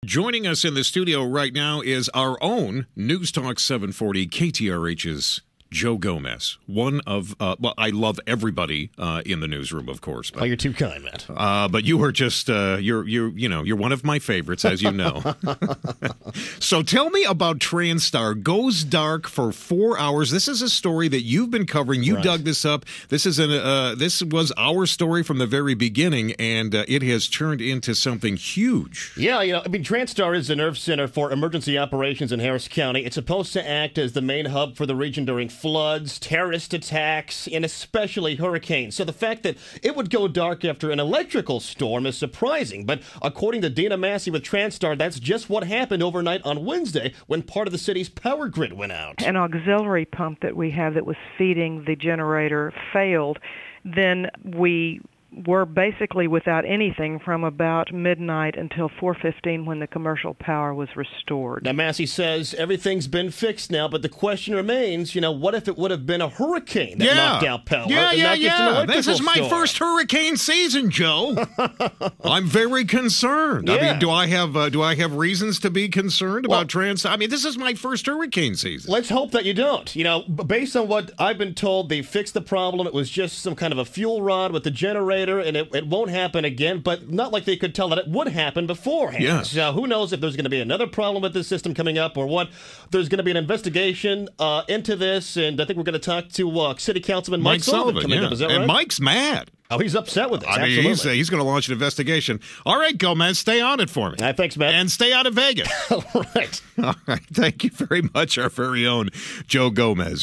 Joining us in the studio right now is our own News Talk 740 KTRH's Joe Gomez. One of, well, I love everybody in the newsroom, of course. But, oh, you're too kind, Matt. But you are just, you're one of my favorites, as you know. So tell me about Transtar goes dark for 4 hours. This is a story that you've been covering. You dug this up. This is this was our story from the very beginning, and it has turned into something huge. Yeah, Transtar is the nerve center for emergency operations in Harris County. It's supposed to act as the main hub for the region during floods, terrorist attacks, and especially hurricanes. So the fact that it would go dark after an electrical storm is surprising. But according to Dina Massey with Transtar, that's just what happened overnight on Wednesday when part of the city's power grid went out. An auxiliary pump that we have that was feeding the generator failed. Then we were basically without anything from about midnight until 4:15 when the commercial power was restored. Now, Massey says everything's been fixed now, but the question remains, what if it would have been a hurricane that knocked out power? Yeah. This is my first hurricane season, Joe. I'm very concerned. Yeah. I mean, do I have reasons to be concerned about Transtar? I mean, this is my first hurricane season. Let's hope that you don't. Based on what I've been told, they fixed the problem. It was just some kind of a fuel rod with the generator, and it won't happen again, but not like they could tell that it would happen beforehand. Yes. So who knows if there's going to be another problem with this system coming up or what. There's going to be an investigation into this, and I think we're going to talk to City Councilman Mike Sullivan coming up. Is that right? And Mike's mad. Oh, he's upset with this. I mean, he's going to launch an investigation. All right, Gomez, stay on it for me. Thanks, Matt. And stay out of Vegas. All right. All right. Thank you very much, our very own Joe Gomez.